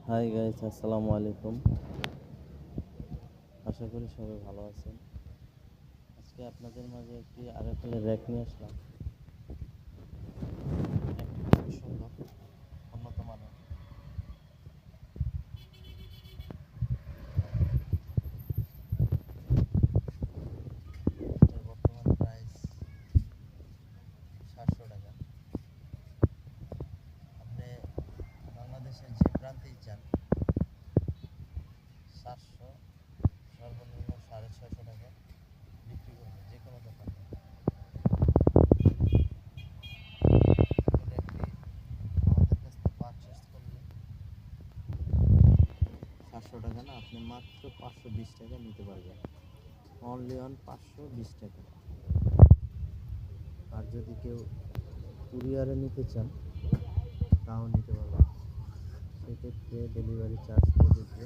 Hi guys, আসসালামু আলাইকুম। আশা করি সবাই ভালো আছেন। আজকে আপনাদের মাঝে একটি আরএফএল এর র্যাক নিয়ে আসলাম। একটি খুব সুন্দর উন্নত মানের। এটার বর্তমান প্রাইস 700 টাকা। আপনি বাংলাদেশের যে প্রান্তেই চান 700, সর্বনিম্ন 650 টাকা বিক্রি করবে যে কোনো দোকানে। আমাদের কাছ থেকে পারচেস করলে 700 টাকা না, আপনি মাত্র 520 টাকা নিতে পারবেন। অনলি অন 520 টাকা। আর যদি কেউ কুরিয়ারে নিতে চান তাও নিতে পারবেন। সেক্ষেত্রে ডেলিভারি চার্জ প্রযোজ্য।